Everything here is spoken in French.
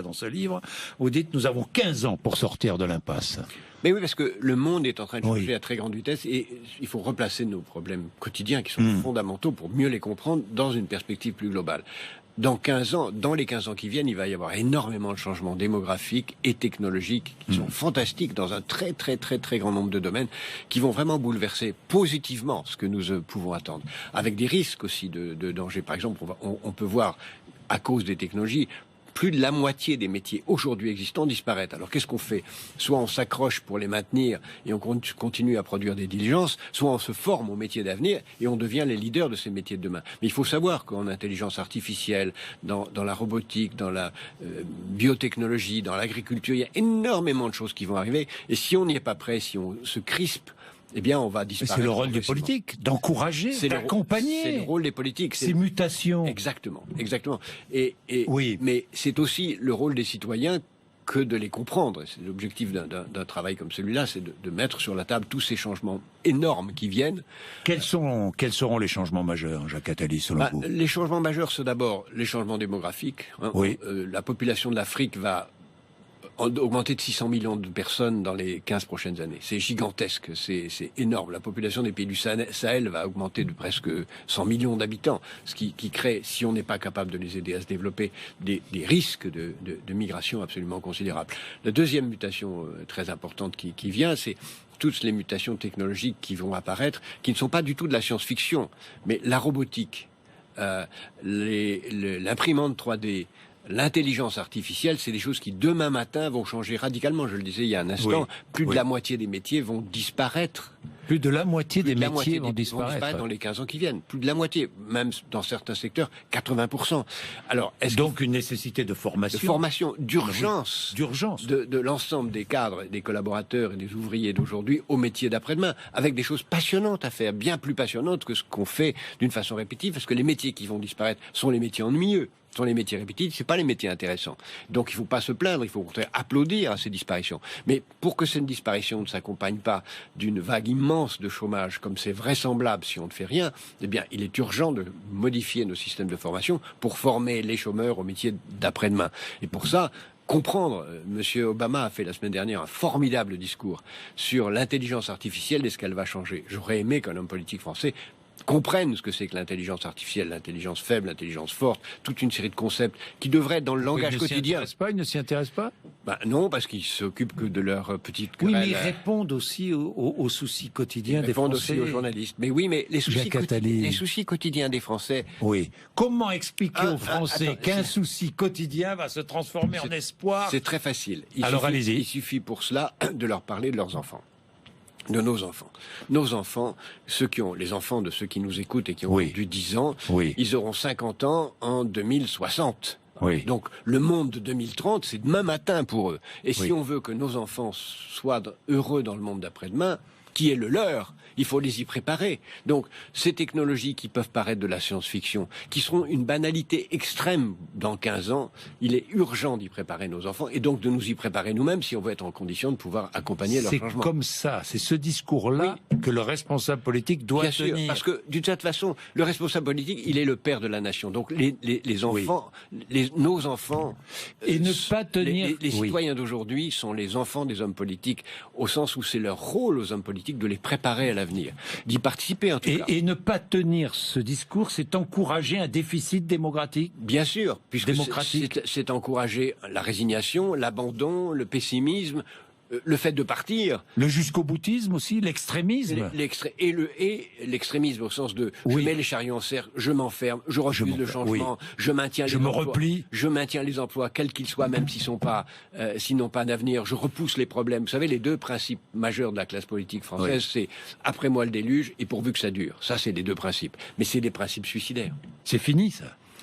dans ce livre, vous dites nous avons 15 ans pour sortir de l'impasse. Mais oui, parce que le monde est en train de changer à très grande vitesse et il faut replacer nos problèmes quotidiens qui sont fondamentaux pour mieux les comprendre dans une perspective plus globale. Dans 15 ans, dans les 15 ans qui viennent, il va y avoir énormément de changements démographiques et technologiques qui sont fantastiques dans un très grand nombre de domaines qui vont vraiment bouleverser positivement ce que nous pouvons attendre. Avec des risques aussi de danger. Par exemple, on peut voir, à cause des technologies, plus de la moitié des métiers aujourd'hui existants disparaissent. Alors qu'est-ce qu'on fait? Soit on s'accroche pour les maintenir et on continue à produire des diligences, soit on se forme aux métiers d'avenir et on devient les leaders de ces métiers de demain. Mais il faut savoir qu'en intelligence artificielle, dans la robotique, dans la biotechnologie, dans l'agriculture, il y a énormément de choses qui vont arriver. Et si on n'y est pas prêt, si on se crispe, eh bien, on va disparaître. C'est le rôle des politiques, d'encourager, d'accompagner. C'est le rôle des politiques. Ces mutations. Exactement, exactement. Et oui. Mais c'est aussi le rôle des citoyens que de les comprendre. C'est l'objectif d'un travail comme celui-là, c'est de mettre sur la table tous ces changements énormes qui viennent. Quels seront les changements majeurs, Jacques Attali, selon vous? Les changements majeurs, c'est d'abord les changements démographiques. Oui. La population de l'Afrique va augmenter de 600 millions de personnes dans les 15 prochaines années. C'est gigantesque, c'est énorme. La population des pays du Sahel va augmenter de presque 100 millions d'habitants, ce qui crée, si on n'est pas capable de les aider à se développer, des risques de migration absolument considérables. La deuxième mutation très importante qui vient, c'est toutes les mutations technologiques qui vont apparaître, qui ne sont pas du tout de la science-fiction, mais la robotique, l'imprimante 3D, l'intelligence artificielle, c'est des choses qui demain matin vont changer radicalement. Je le disais il y a un instant, plus de la moitié des métiers vont disparaître. Plus de la moitié des métiers vont disparaître dans les 15 ans qui viennent. Plus de la moitié, même dans certains secteurs, 80%. Alors, donc une nécessité de formation. De formation, d'urgence. D'urgence. De l'ensemble des cadres, des collaborateurs et des ouvriers d'aujourd'hui au métier d'après-demain, avec des choses passionnantes à faire, bien plus passionnantes que ce qu'on fait d'une façon répétitive, parce que les métiers qui vont disparaître sont les métiers ennuyeux. Sont les métiers répétitifs, c'est pas les métiers intéressants. Donc il faut pas se plaindre, il faut au contraire applaudir à ces disparitions. Mais pour que cette disparition ne s'accompagne pas d'une vague immense de chômage, comme c'est vraisemblable si on ne fait rien, eh bien il est urgent de modifier nos systèmes de formation pour former les chômeurs au métier d'après-demain. Et pour ça, comprendre, Monsieur Obama a fait la semaine dernière un formidable discours sur l'intelligence artificielle et ce qu'elle va changer. J'aurais aimé qu'un homme politique français comprennent ce que c'est que l'intelligence artificielle, l'intelligence faible, l'intelligence forte, toute une série de concepts qui devraient être dans le langage quotidien. Ils ne s'y intéressent pas? Non, parce qu'ils s'occupent que de leur petite querelle. Oui, mais ils répondent aussi aux soucis quotidiens des Français. Ils répondent aussi aux journalistes. Mais oui, mais les soucis quotidiens des Français... Oui. Comment expliquer aux Français qu'un souci quotidien va se transformer en espoir? C'est très facile. Allez-y. Il suffit pour cela de leur parler de leurs enfants. De nos enfants. Nos enfants, les enfants de ceux qui nous écoutent et qui ont du 10 ans, ils auront 50 ans en 2060. Oui. Donc le monde de 2030, c'est demain matin pour eux. Et si on veut que nos enfants soient heureux dans le monde d'après-demain, qui est le leur, il faut les y préparer. Donc, ces technologies qui peuvent paraître de la science-fiction, qui seront une banalité extrême dans 15 ans, il est urgent d'y préparer nos enfants et donc de nous y préparer nous-mêmes si on veut être en condition de pouvoir accompagner leur changement. C'est comme ça, c'est ce discours-là que le responsable politique doit tenir. Bien sûr, parce que d'une certaine façon, le responsable politique, il est le père de la nation. Donc, les enfants, nos enfants... Et ne pas tenir... Les citoyens d'aujourd'hui sont les enfants des hommes politiques, au sens où c'est leur rôle aux hommes politiques de les préparer à l'avenir, d'y participer en tout cas. Et ne pas tenir ce discours, c'est encourager un déficit démocratique. Bien sûr, puisque c'est encourager la résignation, l'abandon, le pessimisme, le fait de partir. Le jusqu'au-boutisme aussi, l'extrémisme. L'extrémisme au sens de je mets les chariots en cercle, je m'enferme, je refuse le changement, je maintiens les emplois. Replie. Je maintiens les emplois, quels qu'ils soient, même s'ils n'ont pas d'avenir. Je repousse les problèmes. Vous savez, les deux principes majeurs de la classe politique française, c'est après moi le déluge et pourvu que ça dure. Ça, c'est les deux principes. Mais c'est des principes suicidaires. C'est fini, ça.